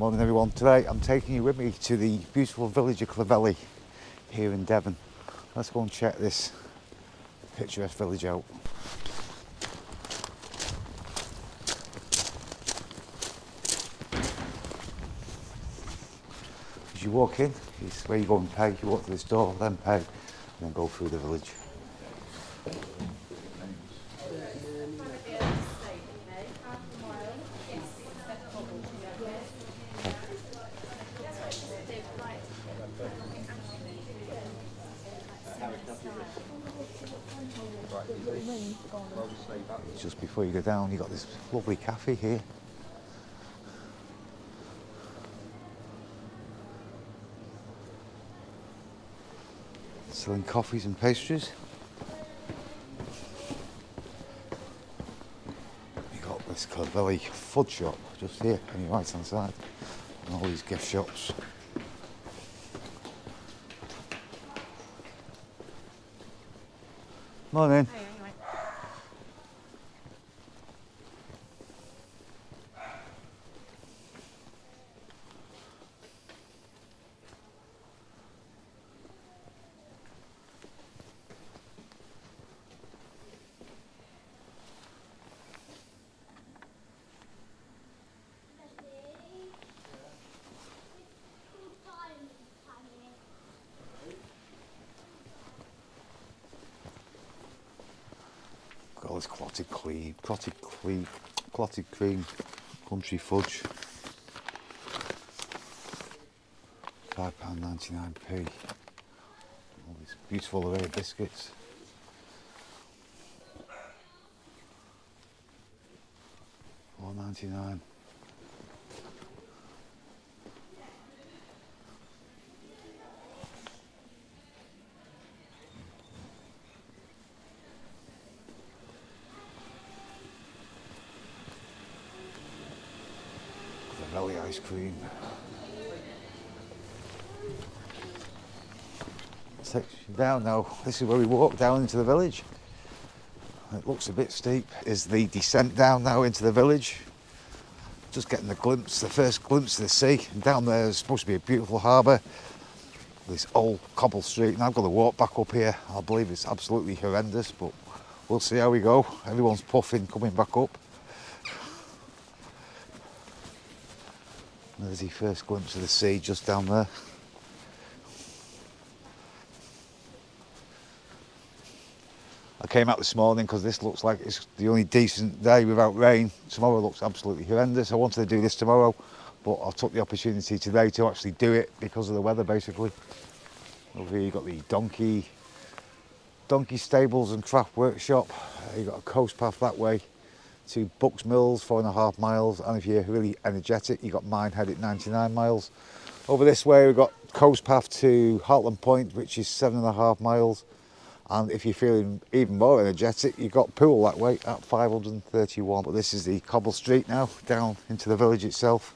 Morning everyone. Today I'm taking you with me to the beautiful village of Clovelly here in Devon. Let's go and check this picturesque village out. As you walk in, it's where you go and pay. You walk to this door, then pay, and then go through the village. Just before you go down, you've got this lovely cafe here. Selling coffees and pastries. You've got this Clovelly food shop just here on your right hand side, and all these gift shops. Morning. Hey, anyway. Got all this clotted cream, country fudge. £5.99p. All this beautiful array of biscuits. £4.99. Clovelly ice cream. Takes you down now. This is where we walk down into the village. It looks a bit steep. Is the descent down now into the village. Just getting the first glimpse of the sea. And down there is supposed to be a beautiful harbour. This old cobbled street, and I've got to walk back up here. I believe it's absolutely horrendous, but we'll see how we go. Everyone's puffing coming back up. There's the first glimpse of the sea just down there. I came out this morning because this looks like it's the only decent day without rain. Tomorrow looks absolutely horrendous. I wanted to do this tomorrow, but I took the opportunity today to actually do it because of the weather, basically. Over here you've got the donkey stables and craft workshop. You've got a coast path that way to Bucks Mills, 4.5 miles, and if you're really energetic, you've got Minehead at 99 miles. Over this way we've got coast path to Hartland Point, which is 7.5 miles, and if you're feeling even more energetic, you've got Poole that way at 531. But this is the cobble street now, down into the village itself.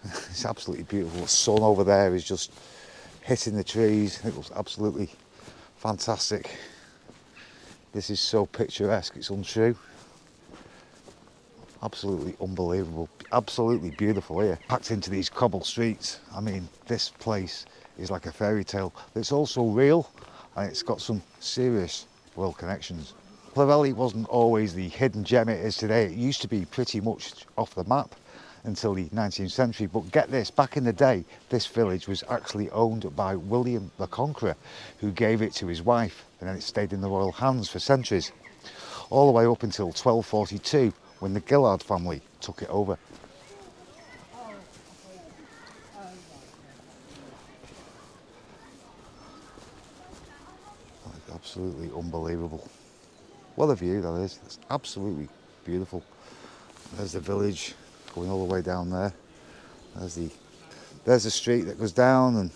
It's absolutely beautiful. The sun over there is just hitting the trees. It looks absolutely fantastic. This is so picturesque, it's untrue. Absolutely unbelievable, absolutely beautiful here. Packed into these cobble streets. I mean, this place is like a fairy tale. It's also real, and it's got some serious world connections. Clovelly wasn't always the hidden gem it is today. It used to be pretty much off the map until the 19th century, but get this, back in the day, this village was actually owned by William the Conqueror, who gave it to his wife, and then it stayed in the royal hands for centuries, all the way up until 1242, when the MacLeod family took it over. Absolutely unbelievable. What a view that is. It's absolutely beautiful. There's the village going all the way down there. There's the street that goes down, and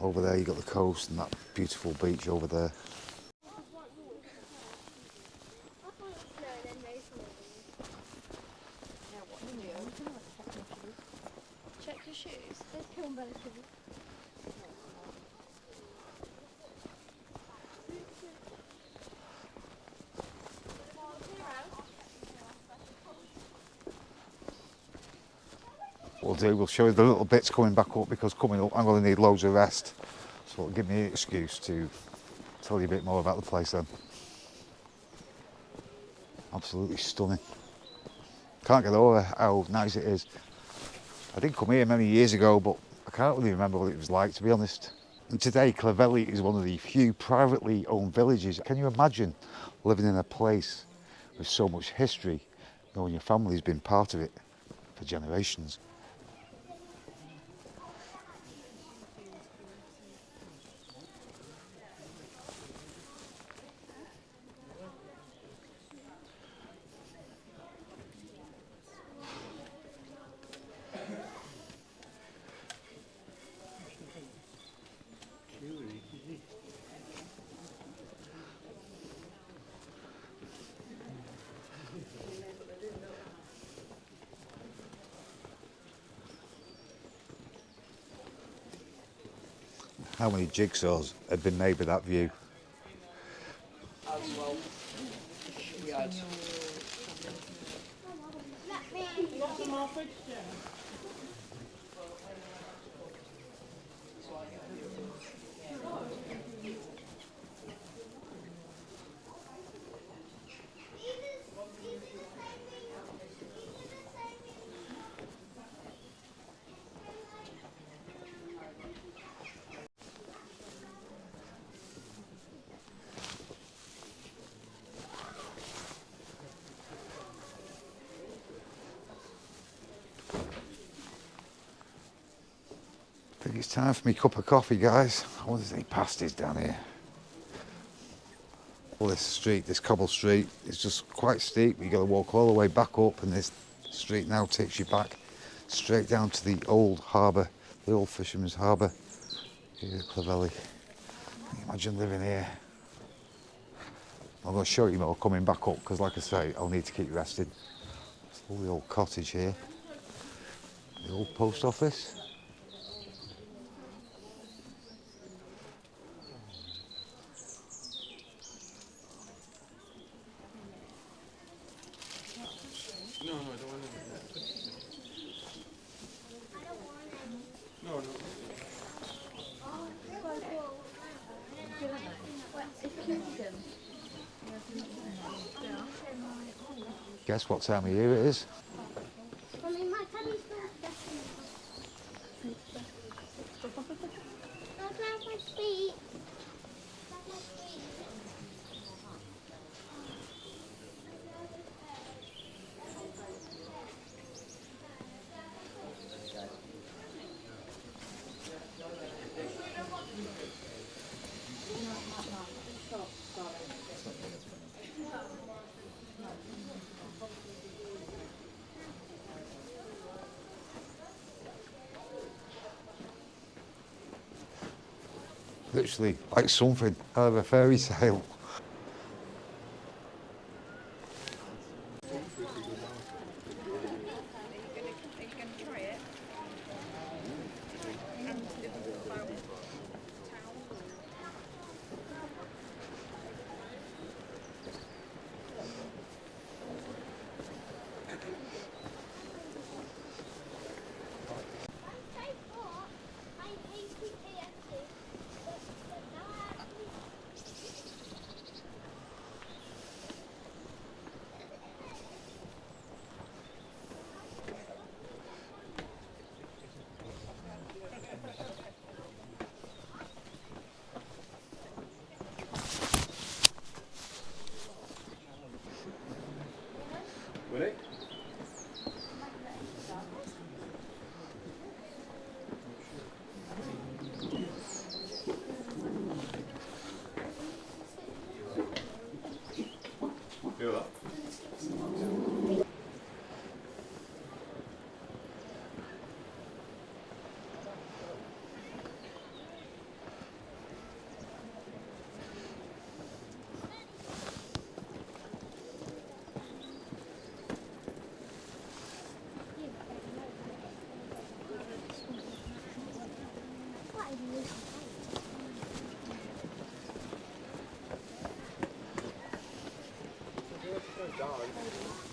over there you've got the coast and that beautiful beach over there. Check your shoes. Well, we'll do, we'll show you the little bits coming back up, because coming up I'm going to need loads of rest. So it'll give me an excuse to tell you a bit more about the place then. Absolutely stunning. Can't get over how nice it is. I did come here many years ago, but I can't really remember what it was like, to be honest. And today, Clovelly is one of the few privately owned villages. Can you imagine living in a place with so much history, knowing your family's been part of it for generations? How many jigsaws have been made with that view? As well, we had. I think it's time for me cup of coffee, guys. I wonder if there's any pasties down here. Well, this street, this cobble street, is just quite steep. You've got to walk all the way back up, and this street now takes you back straight down to the old harbour, the old fisherman's harbour here at Clovelly. Can you imagine living here? I'm going to show you more coming back up, because like I say, I'll need to keep resting. It's all the old cottage here, the old post office. No, I don't want it. No. Guess what time of year it is? Literally like something out of a fairy tale. Ready? Feel that?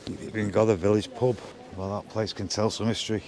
You've even got a village pub. Well, that place can tell some history.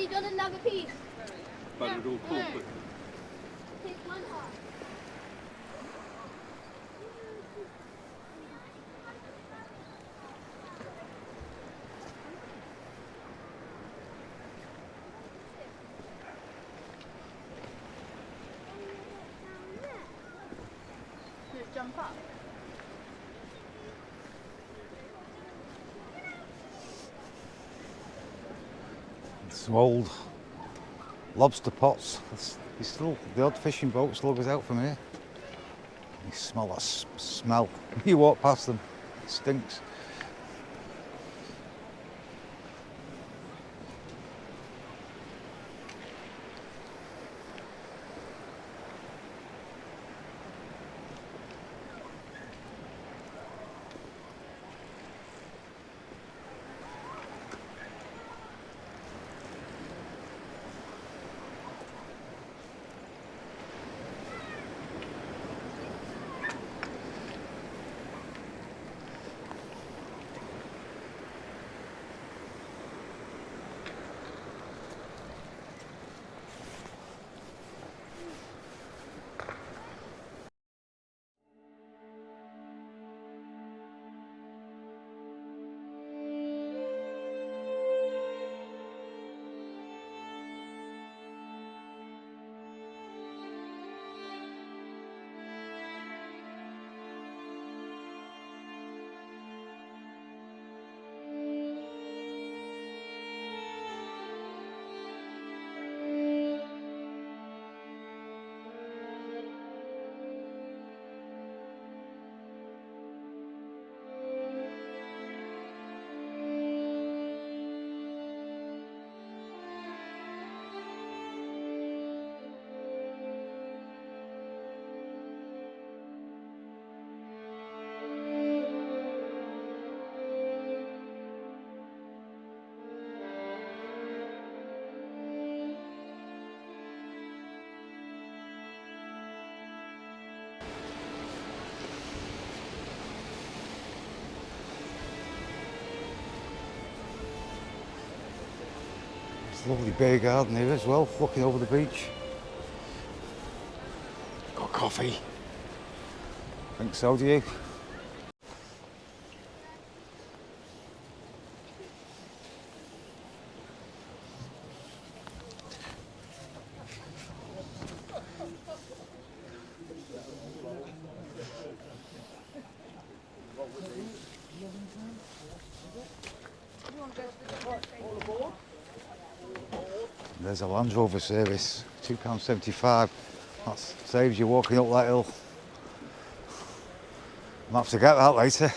you done another piece? But it all cool quick. Take one off. Just jump up. Some old lobster pots. There's still the odd fishing boat sluggers out from here. You smell that smell. You walk past them, it stinks. Lovely beer garden here as well, looking over the beach. Got coffee. Think so, do you? There's a Land Rover service, £2.75. That saves you walking up that hill. I'll have to get that later.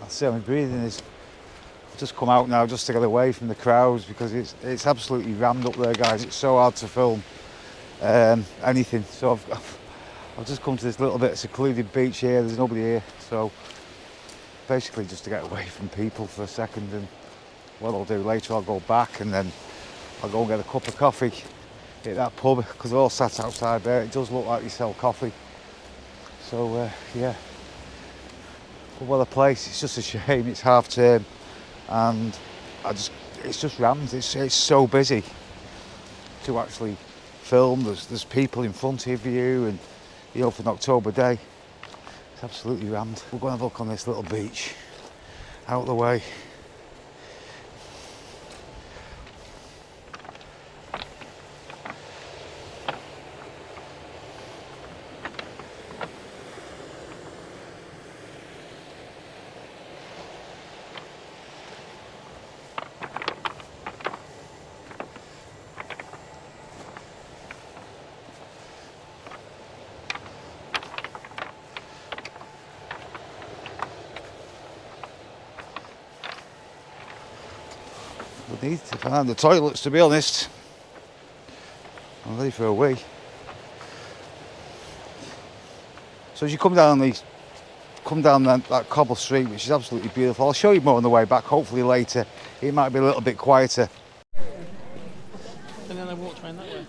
That's see how my breathing is. I've just come out now just to get away from the crowds because it's absolutely rammed up there, guys. It's so hard to film anything. So I've just come to this little bit of secluded beach here. There's nobody here, so basically just to get away from people for a second. And what I'll do later, I'll go back and then I'll go and get a cup of coffee at that pub because they're all sat outside there. It does look like they sell coffee. So yeah, but what a place. It's just a shame it's half term and it's just rammed. It's so busy to actually film. There's people in front of you, and you know, for an October day, it's absolutely rammed. We're going to have a look on this little beach out of the way. We need to find the toilets, to be honest. I'm ready for a wee. So as you come down that cobble street, which is absolutely beautiful. I'll show you more on the way back, hopefully later. It might be a little bit quieter. And then I walked around that way.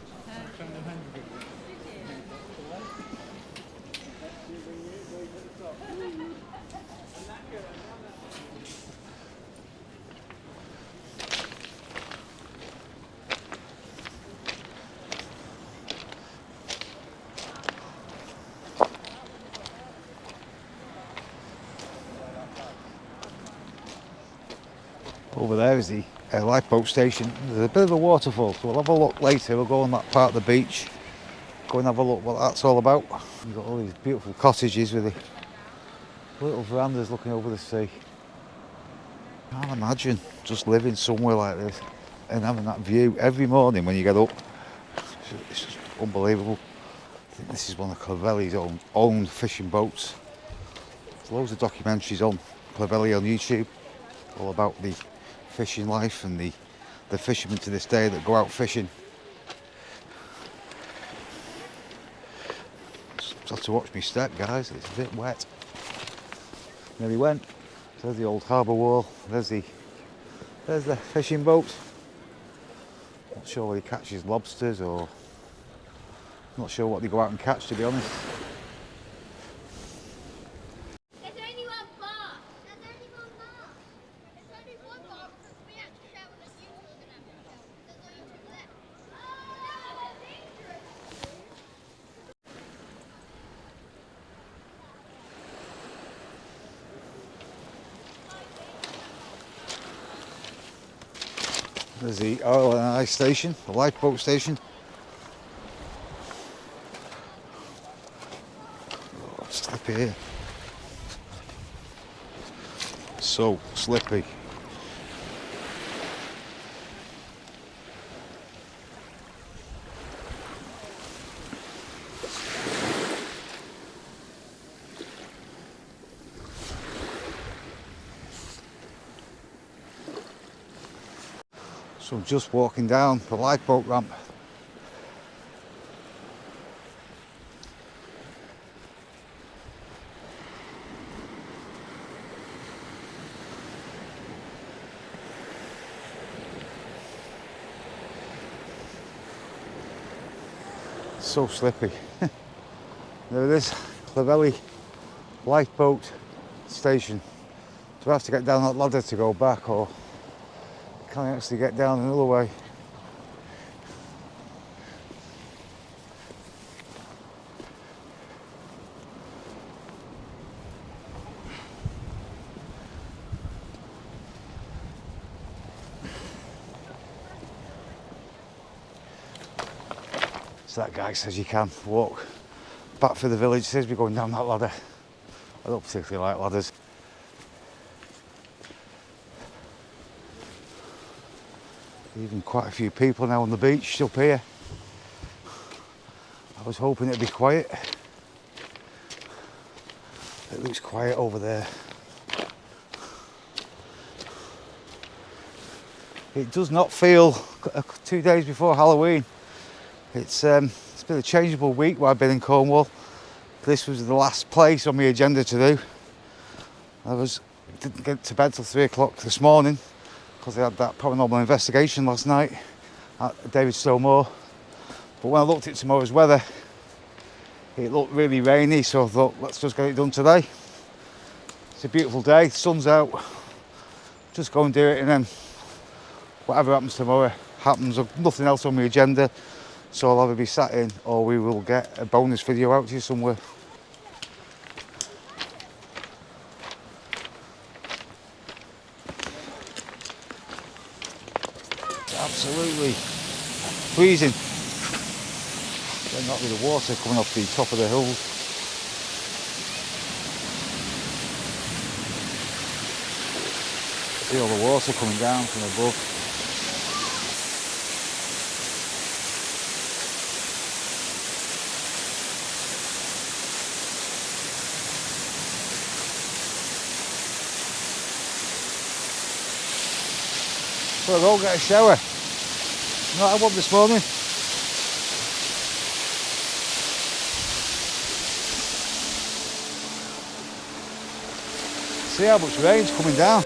Over there is the lifeboat station. There's a bit of a waterfall, so we'll have a look later. We'll go on that part of the beach, go and have a look what that's all about. You've got all these beautiful cottages with the little verandas looking over the sea. Can't imagine just living somewhere like this and having that view every morning when you get up. It's just unbelievable. I think this is one of Clovelly's own fishing boats. There's loads of documentaries on Clovelly on YouTube, all about the fishing life and the fishermen to this day that go out fishing. Just have to watch me step, guys. It's a bit wet. Nearly went. There's the old harbour wall. There's the fishing boat. Not sure whether he catches lobsters or not sure what they go out and catch, to be honest. There's only one bar. There's only one bar. There's only one bar because we had to share with you two are going to have to share. There's only two left. Oh, that's dangerous. There's the oil and ice station, the lifeboat station. Oh, it's slippy here. So slippy. So I'm just walking down the lifeboat ramp. So slippy. There it is, Clovelly lifeboat station. So I have to get down that ladder to go back, or can I actually get down another way? So that guy says you can walk back through the village, says we're going down that ladder. I don't particularly like ladders. Even quite a few people now on the beach up here. I was hoping it'd be quiet. It looks quiet over there. It does not feel 2 days before Halloween. It's been a changeable week while I've been in Cornwall. This was the last place on my agenda to do. Didn't get to bed till 3 o'clock this morning because I had that paranormal investigation last night at David Stowmore. But when I looked at tomorrow's weather, it looked really rainy, so I thought, let's just get it done today. It's a beautiful day, the sun's out. Just go and do it, and then whatever happens tomorrow happens. I've nothing else on my agenda, so I'll either be sat in or we will get a bonus video out to you somewhere. Absolutely freezing. Then not with the water coming off the top of the hills. See all the water coming down from above. So I'll go get a shower. Not had one this morning. See how much rain's coming down.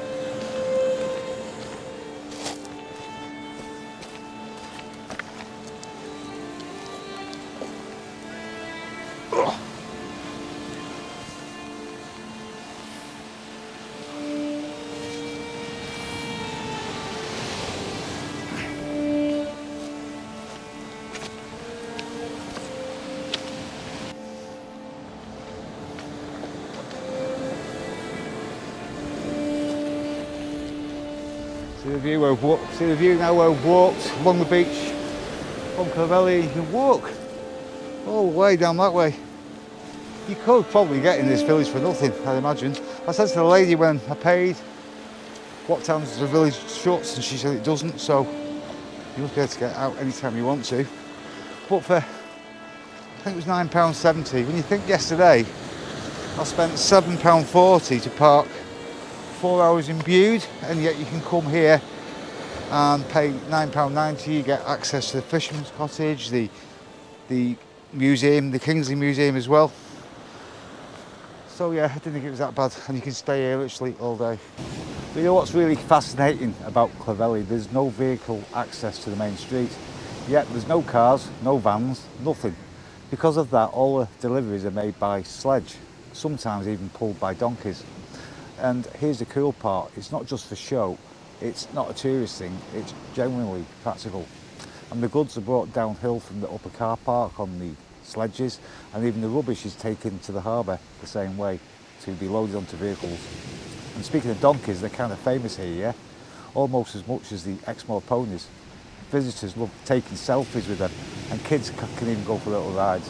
See the view where we've walked. See the view now where we've walked along the beach from Clovelly. You can walk all the way down that way. You could probably get in this village for nothing, I'd imagine. I said to the lady when I paid, what time does the village shuts? And she said it doesn't, so you'll be able to get out anytime you want to. But for, I think it was £9.70. When you think yesterday, I spent £7.40 to park 4 hours in Bude, and yet you can come here and pay £9.90. You get access to the Fisherman's Cottage, the museum, the Kingsley Museum as well. So yeah, I didn't think it was that bad, and you can stay here literally all day. But you know what's really fascinating about Clovelly? There's no vehicle access to the main street. Yet there's no cars, no vans, nothing. Because of that, all the deliveries are made by sledge, sometimes even pulled by donkeys. And here's the cool part, it's not just for show, it's not a tourist thing, it's genuinely practical. And the goods are brought downhill from the upper car park on the sledges, and even the rubbish is taken to the harbour the same way to be loaded onto vehicles. And speaking of donkeys, they're kind of famous here, yeah? Almost as much as the Exmoor ponies. Visitors love taking selfies with them, and kids can even go for little rides.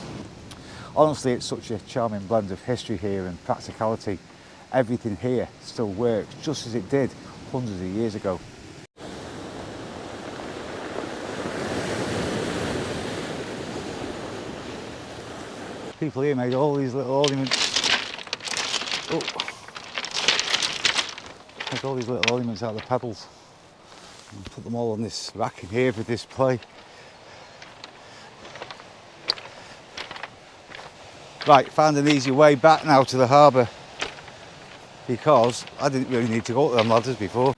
Honestly, it's such a charming blend of history here and practicality. Everything here still works just as it did hundreds of years ago. People here made all these little ornaments. Oh. Make all these little ornaments out of the pebbles. And put them all on this rack in here for display. Right, found an easy way back now to the harbour, because I didn't really need to go up them ladders before.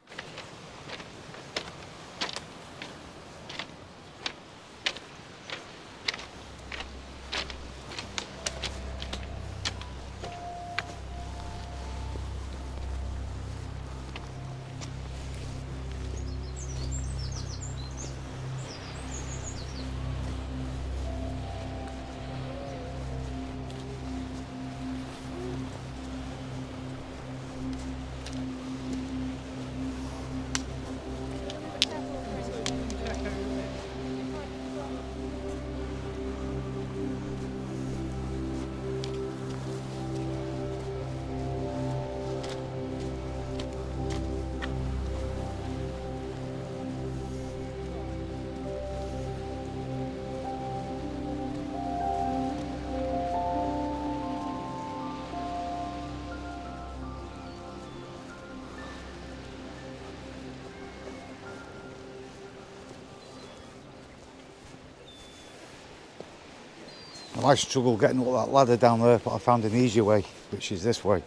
I struggled getting up that ladder down there, but I found an easier way, which is this way.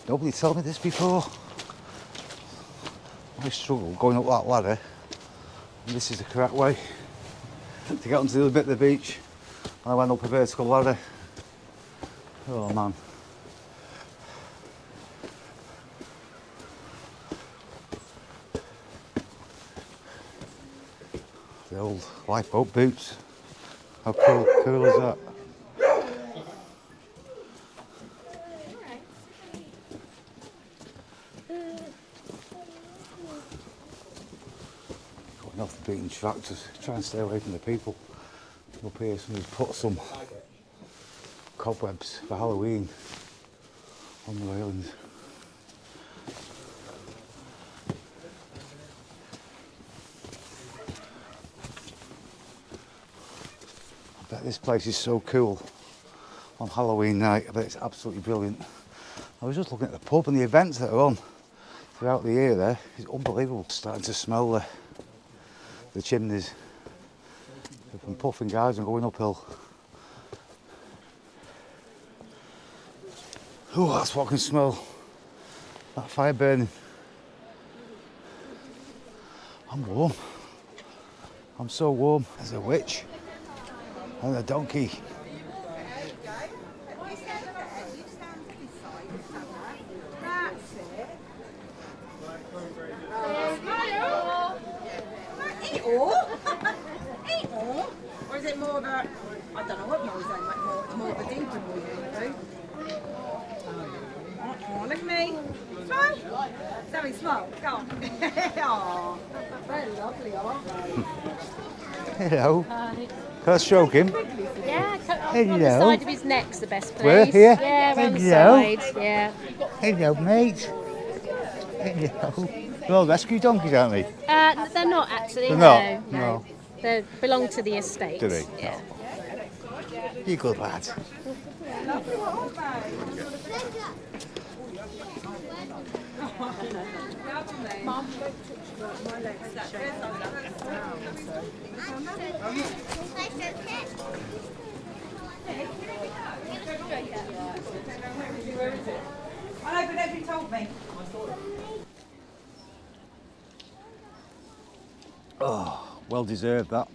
Nobody told me this before. I struggled going up that ladder, and this is the correct way to get onto the other bit of the beach. And I went up a vertical ladder. Oh man. The old lifeboat boots. How cool is that? Going off the beaten track, just try and stay away from the people. Up here somebody's put some cobwebs for Halloween on the railings. I bet this place is so cool on Halloween night. I bet it's absolutely brilliant. I was just looking at the pub and the events that are on throughout the year there. It's unbelievable. Starting to smell the chimneys from puffing guys and going uphill. Oh, that's what I can smell. That fire burning. I'm warm. I'm so warm. There's a witch and a donkey. Or is it more of a, I don't know what mosaic, like more of a deeper mosaic, Oh, look at me. Smile. Zoe, smile. Go on. Oh, they're lovely, aren't they? Hello. Can I stroke him? Yeah, on the Hello. side of his neck's the best Where? place. Here? Yeah, around the Hello. side. Yeah. Hello, mate. Hello. They're all rescue donkeys, aren't they? They're not actually. They're No, not? no. No. They belong to the estate. Do they? Yeah. You good lad. Lovely, aren't they? I know, but nobody told me. Oh, well deserved that.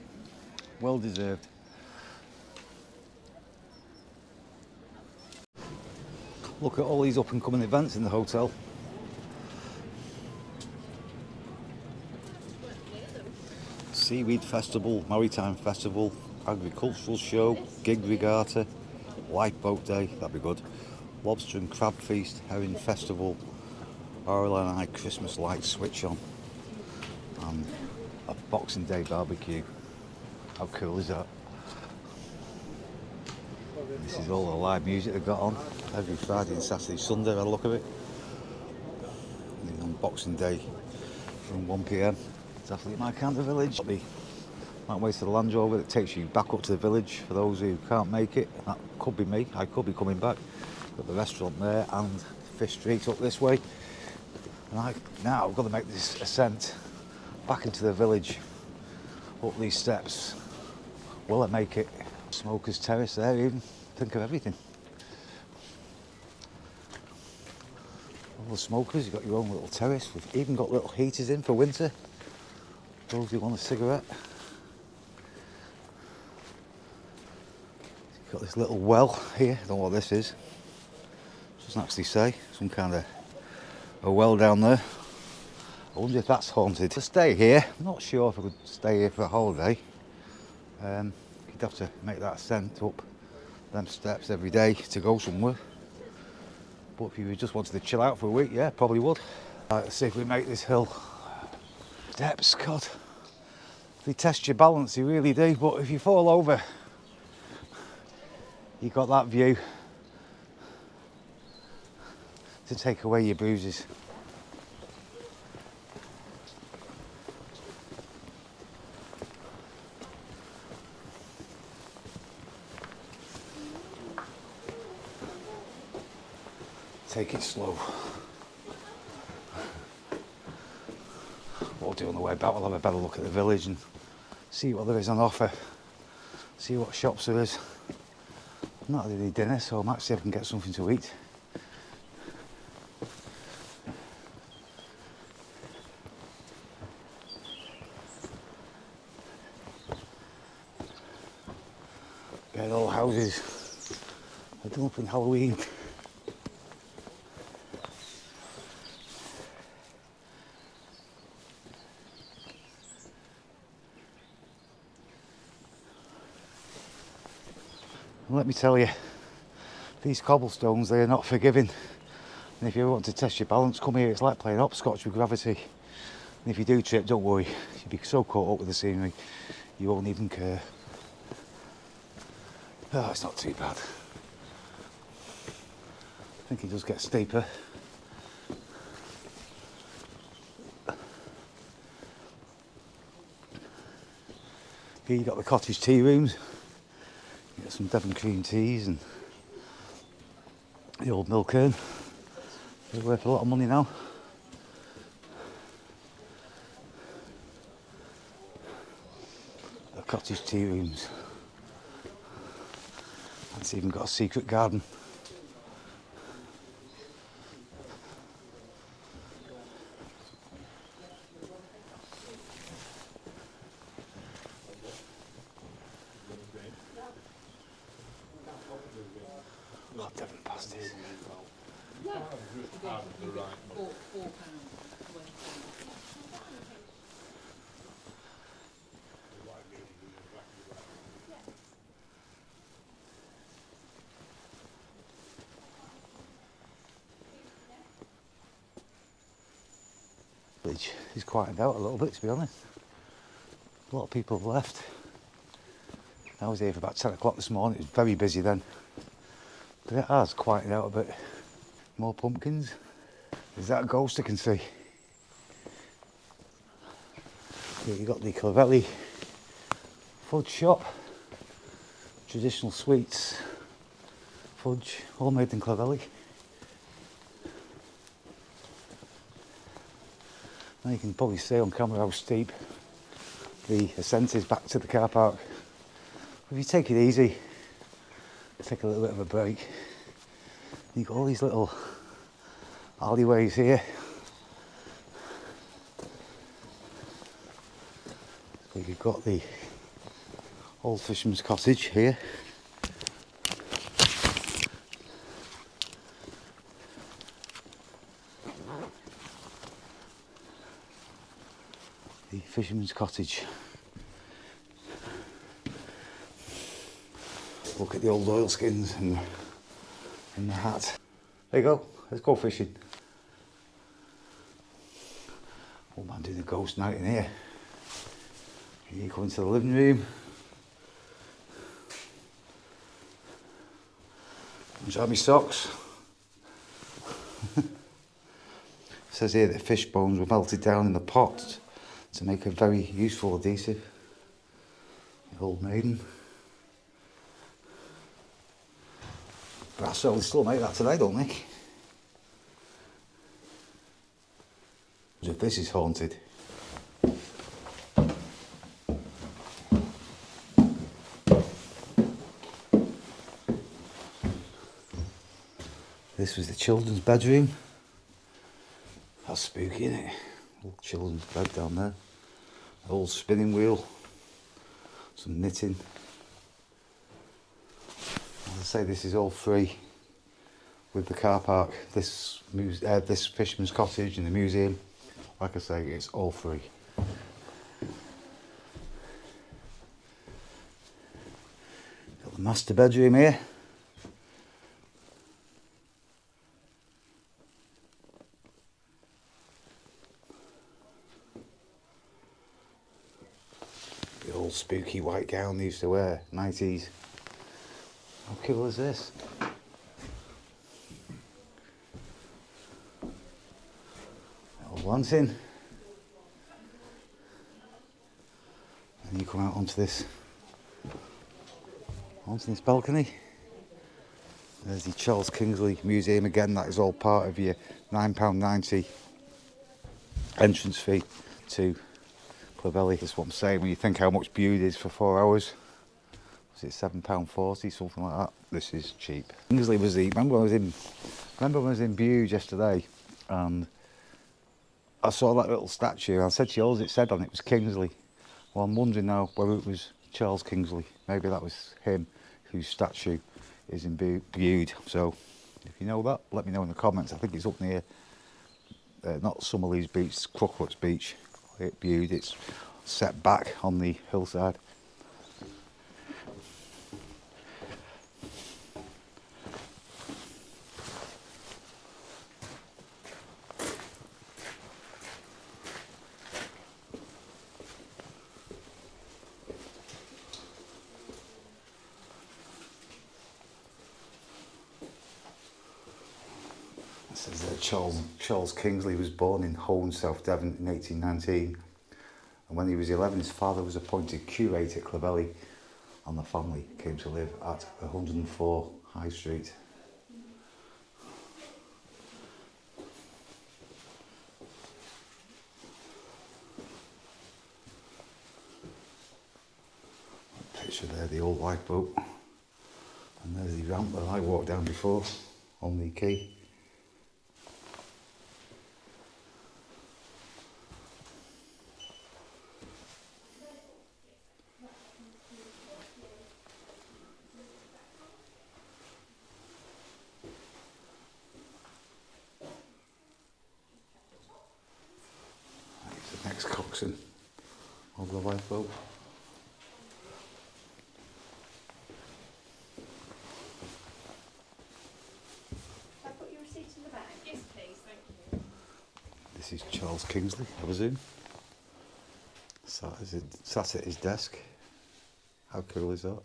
Well deserved. Look at all these up and coming events in the hotel. Seaweed Festival, Maritime Festival, Agricultural Show, Gig Regatta, Lifeboat Day, that'd be good. Lobster and Crab Feast, Herring Festival, RLNI Christmas Lights Switch On, and a Boxing Day barbecue. How cool is that? This is all the live music they've got on every Friday and Saturday, Sunday, by the look of it. And on Boxing Day from 1 PM. It's absolutely my kind of village. Might wait for the Land Rover that takes you back up to the village for those who can't make it. That could be me, I could be coming back. Got the restaurant there and Fish Street up this way. And now I've got to make this ascent back into the village, up these steps. Will I make it? Smoker's Terrace there even, think of everything. All the smokers, you've got your own little terrace. We've even got little heaters in for winter. Those who want a cigarette. Got this little well here, I don't know what this is. Doesn't actually say, some kind of a well down there. I wonder if that's haunted. To stay here, I'm not sure if I could stay here for a holiday. You'd have to make that ascent up them steps every day to go somewhere. But if you just wanted to chill out for a week, yeah, probably would. Let's see if we make this hill. Steps, God. They test your balance, they really do. But if you fall over, you've got that view to take away your bruises. Take it slow. What we'll do on the way back, we'll have a better look at the village and see what there is on offer, see what shops there is. I'm not really dinner, so I might see if I can get something to eat. Get all houses. I done up in Halloween. Let me tell you, these cobblestones, they are not forgiving. And if you ever want to test your balance, come here. It's like playing hopscotch with gravity. And if you do trip, don't worry. You'll be so caught up with the scenery, you won't even care. Oh, it's not too bad. I think it does get steeper. Here you've got the cottage tea rooms. You get some Devon cream teas and the old milk urn. They're worth a lot of money now. The cottage tea rooms. It's even got a secret garden. Oh, Devon pasties. Village is quieted out a little bit, to be honest. A lot of people have left. I was here for about 10 o'clock this morning. It was very busy then. But it has quieted out a bit. More pumpkins. There's that ghost I can see. Here you got the Clovelly fudge shop. Traditional sweets, fudge, all made in Clovelly. Now you can probably see on camera how steep the ascent is back to the car park. If you take it easy, take a little bit of a break, you've got all these little alleyways here. So you've got the old fisherman's cottage here. The fisherman's cottage. Look at the old oilskins and the hat. There you go, let's go fishing. Old man doing a ghost night in here. Here you go into the living room. Enjoy my socks. It says here that fish bones were melted down in the pot to make a very useful adhesive. The old maiden. Brass they still make that today, don't they? As if this is haunted. This was the children's bedroom. That's spooky, isn't it? Old children's bed down there. Old spinning wheel. Some knitting. As I say, this is all free with the car park. This fisherman's cottage and the museum. Like I say, it's all free. Got the master bedroom here. The old spooky white gown they used to wear, 90s. How cool is this? Little lantern. And you come out onto this balcony. There's the Charles Kingsley Museum again. That is all part of your £9.90 entrance fee to Clovelly. That's what I'm saying when you think how much Bude is for 4 hours. Was it £7.40, something like that? This is cheap. Kingsley was the. Remember when I was in Bude yesterday, and I saw that little statue. And I said to you, all it said on it was Kingsley. Well, I'm wondering now whether it was Charles Kingsley. Maybe that was him, whose statue is in Bude. So, if you know that, let me know in the comments. I think it's up near, not Summerlees Beach, it's Crookwood's Beach. At Bude, it's set back on the hillside. It says that Charles Kingsley was born in Hone, South Devon in 1819, and when he was 11 his father was appointed curate at Clovelly, and the family came to live at 104 High Street. Picture there, the old lifeboat, and there's the ramp that I walked down before on the quay. Next coxswain of the lifeboat. I put your receipt in the bag? Yes, please, thank you. This is Charles Kingsley, I presume. Sat at his desk. How cool is that?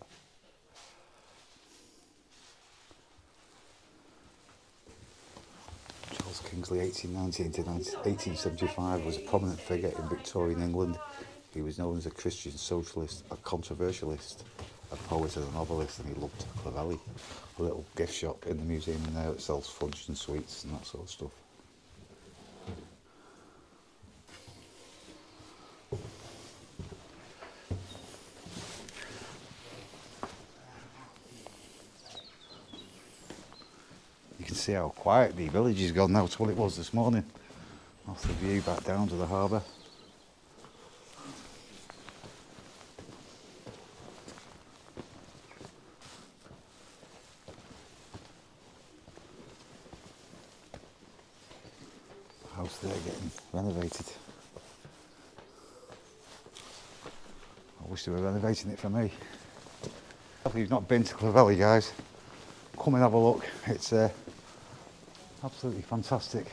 Charles Kingsley, 1819 to 1875, was a prominent figure in Victorian England. He was known as a Christian socialist, a controversialist, a poet and a novelist, and he loved Clovelly, a little gift shop in the museum in there that sells fudge and sweets and that sort of stuff. You can see how quiet the village has gone now to what it was this morning. That's the view back down to the harbour. House there getting renovated. I wish they were renovating it for me. If you've not been to Clovelly, guys, come and have a look. It's absolutely fantastic.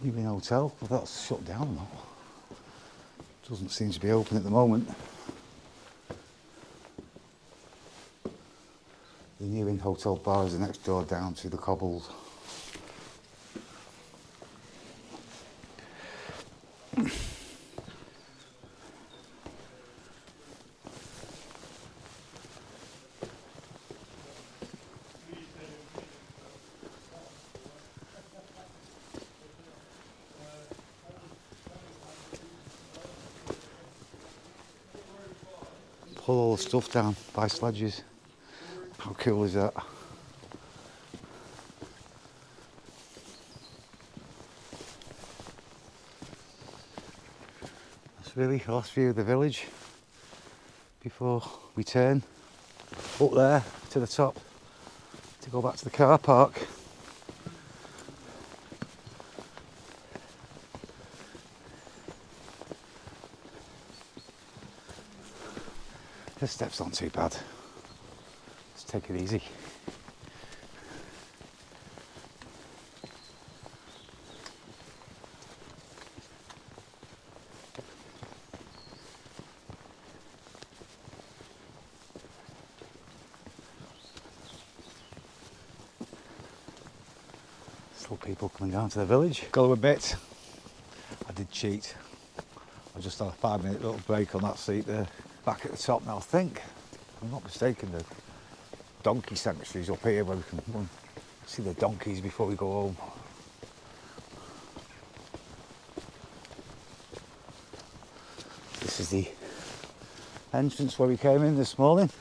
New Inn Hotel, but that's shut down now. Doesn't seem to be open at the moment. The New Inn Hotel bar is the next door down to the Cobbled. Pull all the stuff down by sledges. How cool is that? That's really the last view of the village before we turn up there to the top to go back to the car park. The steps aren't too bad. Let's take it easy. Still people coming down to the village. Got to admit, I did cheat. I just had a 5-minute little break on that seat there. Back at the top now, I think, if I'm not mistaken, the donkey sanctuary's up here where we can go and see the donkeys before we go home. This is the entrance where we came in this morning.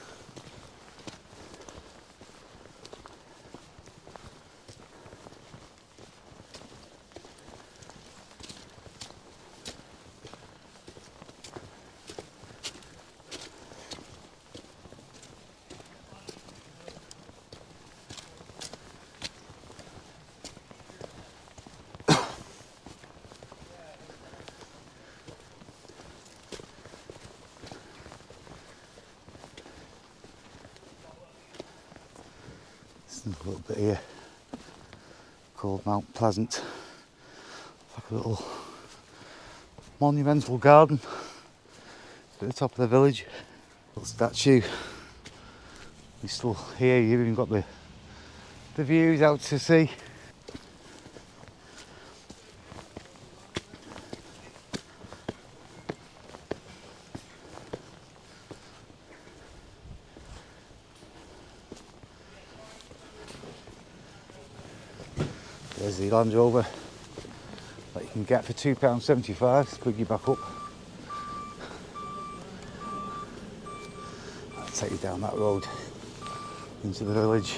A little bit here called Mount Pleasant. It's like a little monumental garden at the top of the village. Little statue. You're still here, you've even got the views out to sea. There's the Land Rover that you can get for £2.75 to bring you back up. I'll take you down that road into the village.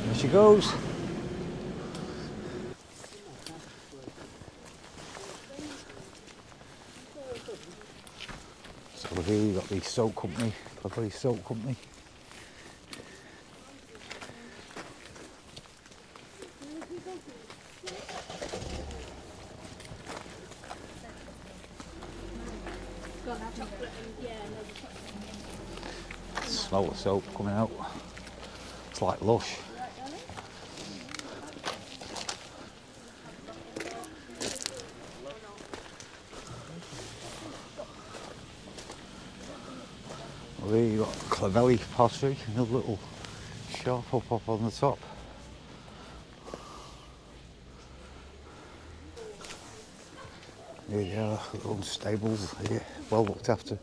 There she goes. So here you've got the soap company, Clovelly Soap Company. smell the soap coming out. It's like lush. Well, there you got Clovelly pottery, another little shop up on the top. There you are, little stables here, well looked after.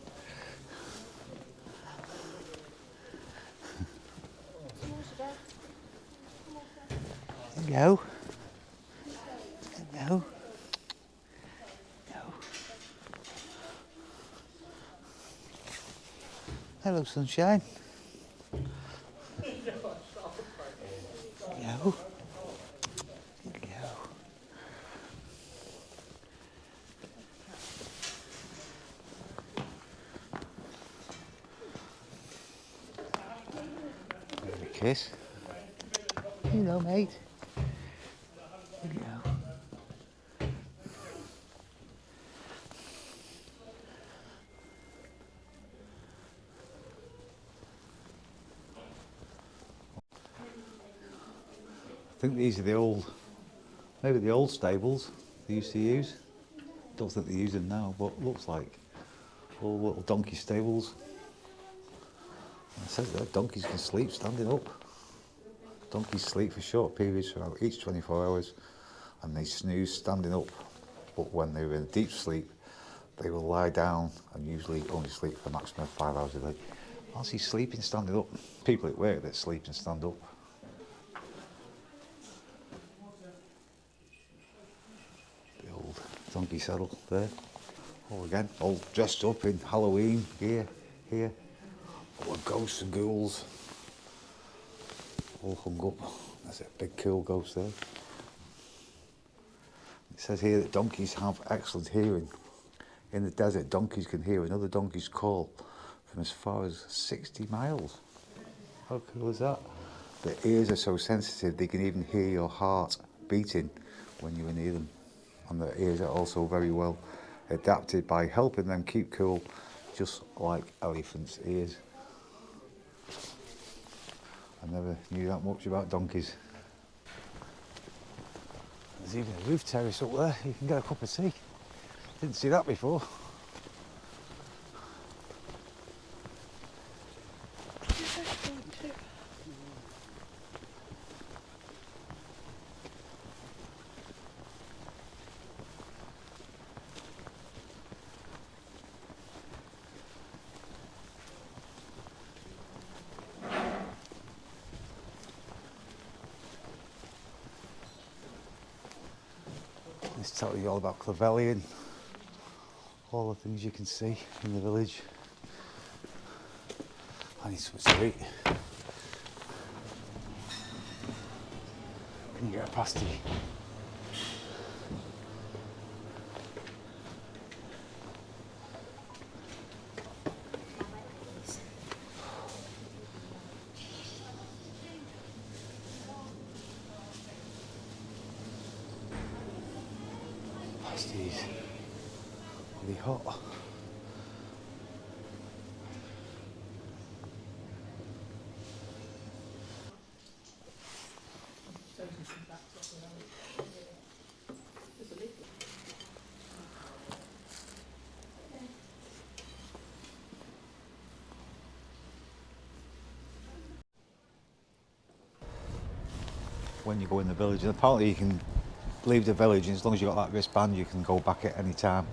Hello. Hello. Hello. Hello, sunshine. Hello. Hello. Kiss. Hello, mate. Hello. I think these are the old, maybe the old stables they used to use. Don't think they use them now, but looks like all little donkey stables. It says there, donkeys can sleep standing up. Donkeys sleep for short periods throughout each 24 hours and they snooze standing up. But when they're in a deep sleep, they will lie down and usually only sleep for a maximum of 5 hours a day. Whilst he's sleeping standing up, people at work that sleep and stand up. The old donkey saddle there. All again, all dressed up in Halloween gear here. All the ghosts and ghouls all hung up. There's a big cool ghost there. It says here that donkeys have excellent hearing. In the desert, donkeys can hear another donkey's call from as far as 60 miles. How cool is that? Their ears are so sensitive they can even hear your heart beating when you're near them. And their ears are also very well adapted by helping them keep cool, just like elephants' ears. I never knew that much about donkeys. There's even a roof terrace up there, you can get a cup of tea. Didn't see that before. This tells you all about Clovelly and all the things you can see in the village. I need something to eat. Can you get a pasty? Pasties. Really hot. When you go in the village, and apparently you can leave the village, and as long as you've got that wristband you can go back at any time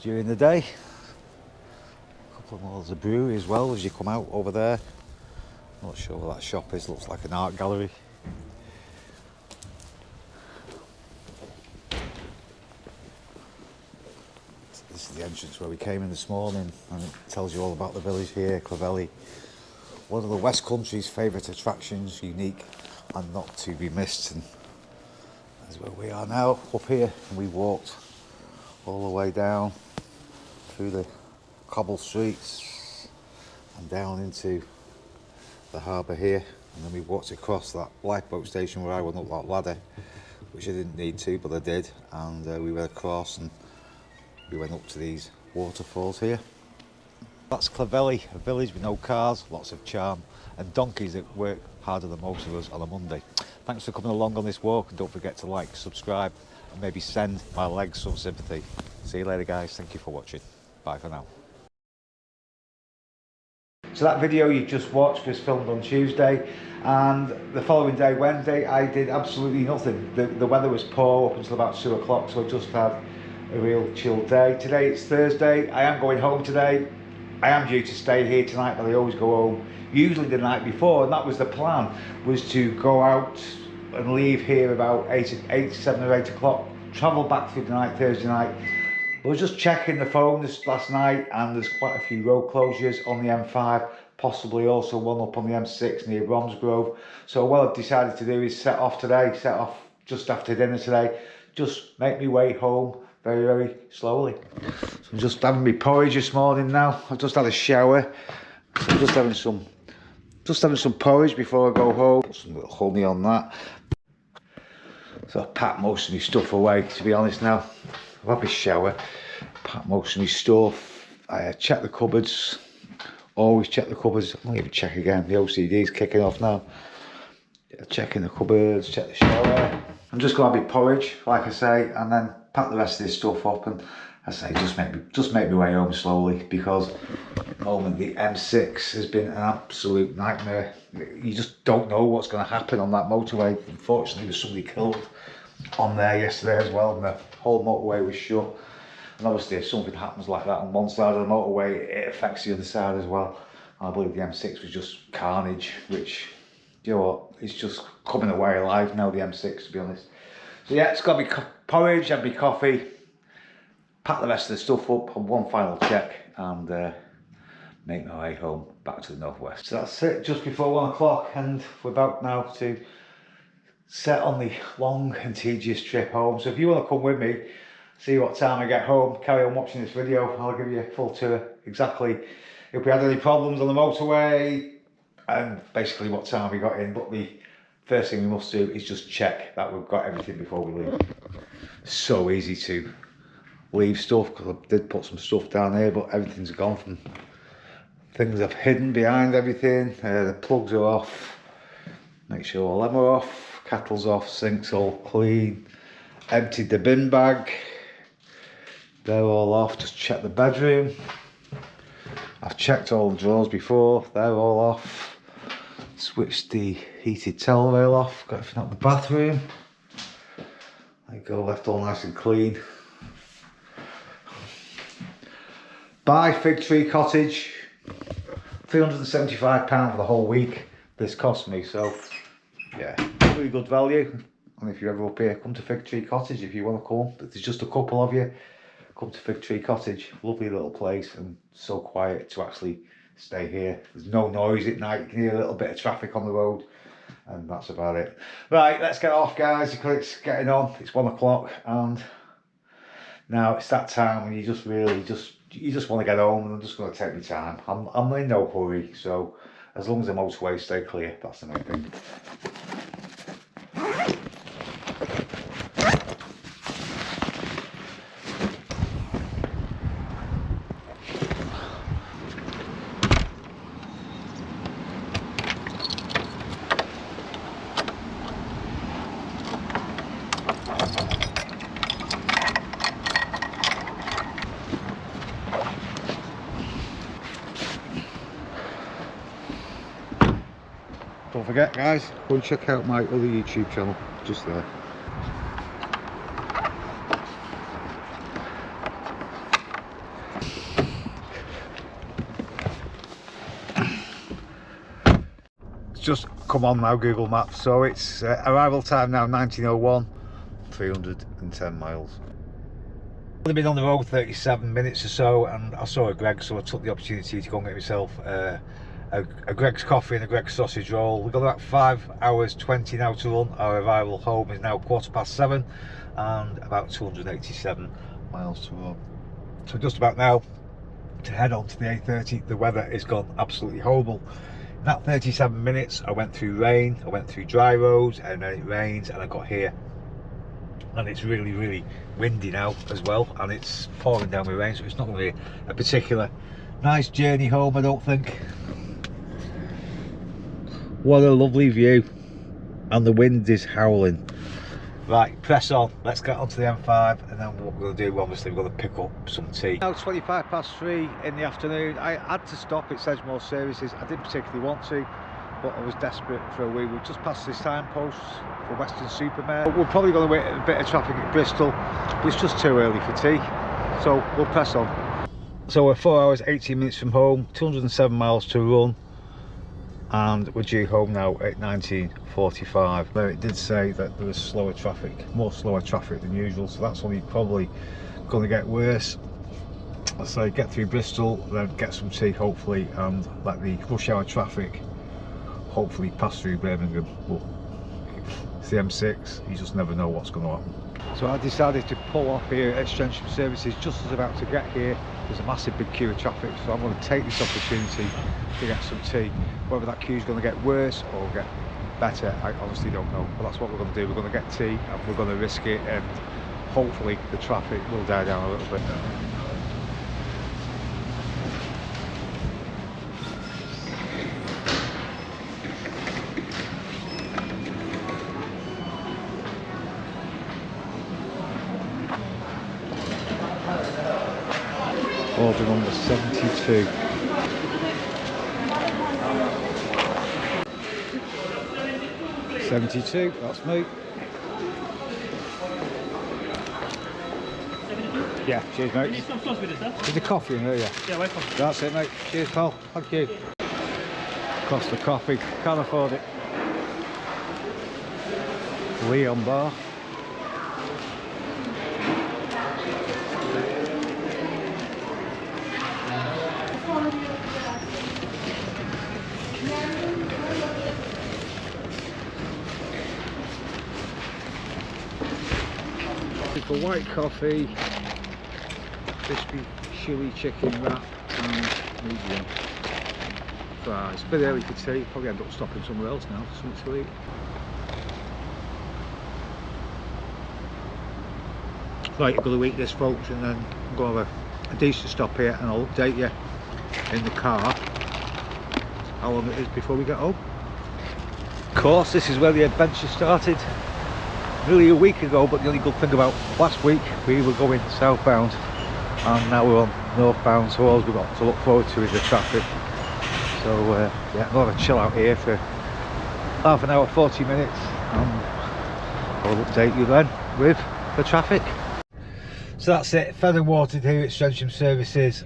during the day. A couple of more, there's a brewery as well as you come out over there. Not sure what that shop is, looks like an art gallery. This is the entrance where we came in this morning, and it tells you all about the village here, Clovelly. One of the West Country's favourite attractions, unique and not to be missed. And that's where we are now, up here, and we walked all the way down through the cobble streets and down into the harbour here, and then we walked across that lifeboat station where I went up that ladder, which I didn't need to, but I did, and we went across and we went up to these waterfalls here. That's Clovelly, a village with no cars, lots of charm, and donkeys that work harder than most of us on a Monday. Thanks for coming along on this walk, and don't forget to like, subscribe, and maybe send my legs some sympathy. See you later, guys. Thank you for watching. Bye for now. So that video you just watched was filmed on Tuesday, and the following day, Wednesday, I did absolutely nothing. The weather was poor up until about 2 o'clock, so I just had a real chill day. Today it's Thursday. I am going home today. I am due to stay here tonight, but I always go home usually the night before, and that was the plan, was to go out and leave here about 7 or 8 o'clock, travel back through the night Thursday night. I was just checking the phone this last night, and there's quite a few road closures on the M5, possibly also one up on the M6 near Bromsgrove. So what I've decided to do is set off just after dinner today, just make my way home very, very slowly. So I'm just having my porridge this morning now. I've just had a shower, so I'm just having some porridge before I go home. Put some little honey on that. So I packed most of my stuff away, to be honest now. I've had my shower, packed most of my stuff. I check the cupboards, always check the cupboards. I might even check again, the OCD's kicking off now. Checking the cupboards, check the shower. I'm just going to have my porridge, like I say, and then pack the rest of this stuff up, and I say just make my way home slowly, because at the moment the M6 has been an absolute nightmare. You just don't know what's going to happen on that motorway. Unfortunately, there's somebody killed on there yesterday as well, and the whole motorway was shut. And obviously if something happens like that on one side of the motorway, it affects the other side as well. And I believe the M6 was just carnage, which, you know what, it's just coming away alive now, the M6, to be honest. So yeah, it's got to be porridge, have my coffee, pack the rest of the stuff up on one final check, and make my way home back to the northwest. So that's it, just before 1 o'clock, and we're about now to set on the long and tedious trip home. So if you want to come with me, see what time I get home, carry on watching this video, I'll give you a full tour exactly if we had any problems on the motorway and basically what time we got in. But the first thing we must do is just check that we've got everything before we leave. So easy to leave stuff, because I did put some stuff down here, but everything's gone from things I've hidden behind everything. The plugs are off, make sure all them are off. Kettle's off, sink's all clean. Emptied the bin bag. They're all off. Just check the bedroom. I've checked all the drawers before. They're all off. Switched the heated towel rail off. Got everything out the bathroom. There you go, left all nice and clean. Buy Fig Tree Cottage. £375 for the whole week. This cost me, so yeah, really good value. And if you're ever up here, come to Fig Tree Cottage if you want to come. There's just a couple of you. Come to Fig Tree Cottage. Lovely little place, and so quiet to actually stay here. There's no noise at night. You can hear a little bit of traffic on the road, and that's about it. Right, let's get off, guys, because it's getting on. It's 1 o'clock, and now it's that time when you just really want to get home, and I'm just going to take my time. I'm in no hurry, so as long as the motorways stay clear, that's the main thing. Don't forget, guys, go and check out my other YouTube channel, just there. It's just come on now, Google Maps. So it's arrival time now, 19:01, 310 miles. I've only been on the road 37 minutes or so, and I saw a Greggs, so I took the opportunity to go and get myself a Greggs coffee and a Greggs sausage roll. We've got about 5 hours 20 now to run. Our arrival home is now 7:15 and about 287 miles to run. So just about now to head on to the A30. The weather has gone absolutely horrible. In that 37 minutes I went through rain, I went through dry roads, and then it rains, and I got here and it's really, really windy now as well, and it's pouring down with rain, so it's not going to be a particular Nice journey home, I don't think. What a lovely view, and the wind is howling. Right, press on, let's get onto the M5, and then what we're going to do, obviously we're going to pick up some tea. Now 3:25 in the afternoon. I had to stop at Sedgemoor Services. I didn't particularly want to, but I was desperate for a wee. We've just passed this signpost for Weston-super-Mare. We're probably going to wait a bit of traffic at Bristol, but it's just too early for tea, so we'll press on. So we're 4 hours 18 minutes from home, 207 miles to run, and we're due home now at 19:45. Though it did say that there was slower traffic, more slower traffic than usual, so that's only probably going to get worse. Let's say get through Bristol, then get some tea hopefully, and let the rush hour traffic hopefully pass through Birmingham. But it's the M6, you just never know what's going to happen. So I decided to pull off here at Strensham Services. Just as about to get here, there's a massive big queue of traffic, so I'm going to take this opportunity to get some tea. Whether that queue is going to get worse or get better, I honestly don't know, but that's what we're going to do. We're going to get tea and we're going to risk it, and hopefully the traffic will die down a little bit. Order number 72. That's me. Yeah, cheers mate. Is the coffee in there? Yeah, welcome. That's it mate. Cheers pal, thank you. Cost of coffee, can't afford it. Leon bar. For white coffee, crispy chili chicken wrap and medium fries. A bit early for tea, probably end up stopping somewhere else now for something to eat. Right, I'm going to eat this folks, and then I'm going to have a decent stop here, and I'll update you in the car how long it is before we get home. Of course, this is where the adventure started. Nearly a week ago, but the only good thing about last week, we were going southbound and now we're on northbound, so all we've got to look forward to is the traffic. So yeah, I'll have a chill out here for half an hour, 40 minutes, and I'll update you then with the traffic. So that's it, fed and watered here at Strensham Services.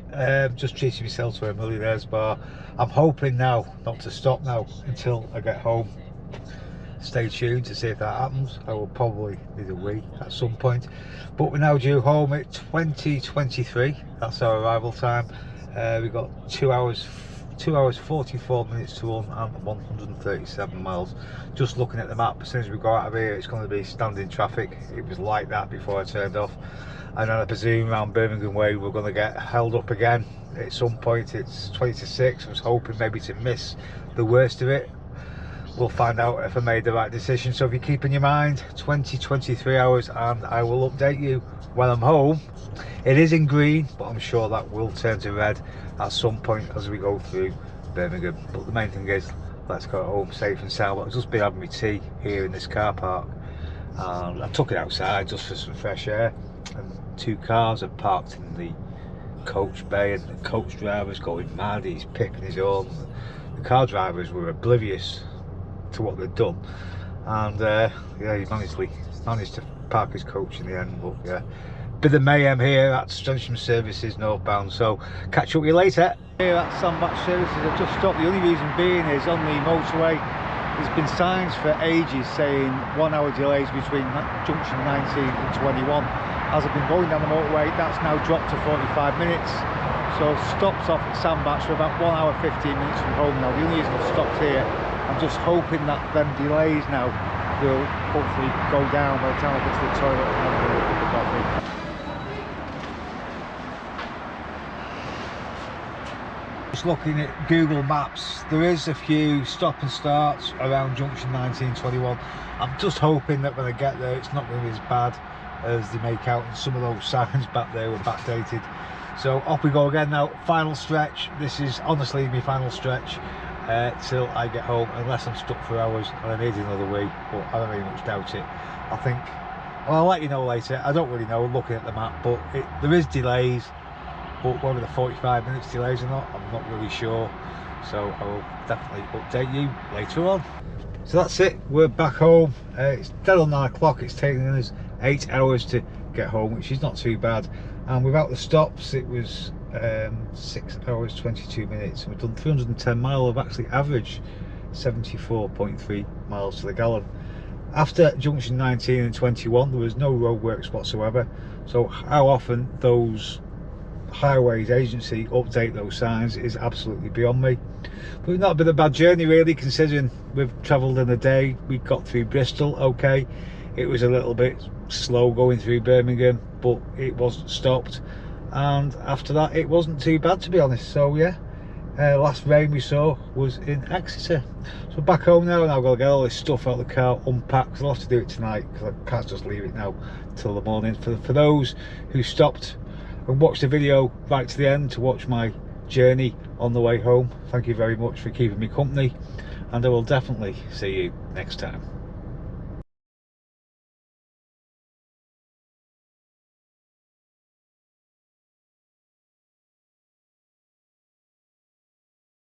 Just treating myself to a millionaire's bar. I'm hoping now not to stop now until I get home. Stay tuned to see if that happens. I will probably need a wee at some point, but we're now due home at 20:23. That's our arrival time. We've got 2 hours 44 minutes to run and 137 miles. Just looking at the map, as soon as we go out of here, it's going to be standing traffic. It was like that before I turned off, and then I presume around Birmingham way we're going to get held up again at some point. It's 20 to 6. I was hoping maybe to miss the worst of it. We'll find out if I made the right decision. So if you keep in your mind, 23 hours, and I will update you when I'm home. It is in green, but I'm sure that will turn to red at some point as we go through Birmingham. But the main thing is, let's go home safe and sound. I've just been having my tea here in this car park, and I took it outside just for some fresh air, and 2 cars are parked in the coach bay, and the coach driver's going mad. He's picking his own. The car drivers were oblivious to what they'd done, and yeah, he managed to park his coach in the end. But yeah, bit of mayhem here at Strensham Services northbound, so catch up with you later. Here at Sandbach Services, I've just stopped. The only reason being is on the motorway there's been signs for ages saying 1 hour delays between junction 19 and 21. As I've been going down the motorway, that's now dropped to 45 minutes. So stopped off at Sandbach for about 1 hour 15 minutes from home now. The only reason I've stopped here, I'm just hoping that them delays now will hopefully go down by the time I get to the toilet and have a cup of coffee. Just looking at Google Maps, there is a few stop and starts around junction 1921. I'm just hoping that when I get there it's not going to be as bad as they make out, and some of those signs back there were backdated So off we go again now. Final stretch. This is honestly my final stretch till I get home, unless I'm stuck for hours and I need another wee, but I don't very much doubt it. I think, well, I'll let you know later. I don't really know looking at the map, but there is delays, but whether the 45 minutes delays or not, I'm not really sure. So I will definitely update you later on. So that's it, we're back home. It's dead on 9 o'clock. It's taken us 8 hours to get home, which is not too bad. And without the stops, it was 6 hours 22 minutes. We've done 310 miles. I've actually averaged 74.3 miles to the gallon. After junction 19 and 21, there was no roadworks whatsoever. So how often those highways agency update those signs is absolutely beyond me. But it's not been a bad journey really, considering we've travelled in a day. We got through Bristol okay. It was a little bit slow going through Birmingham, but it wasn't stopped, and after that it wasn't too bad, to be honest. So yeah, last rain we saw was in Exeter. So back home now, and I've got to get all this stuff out of the car, unpack, because I'll have to do it tonight, because I can't just leave it now till the morning. For those who stopped and watched the video right to the end to watch my journey on the way home, thank you very much for keeping me company, and I will definitely see you next time.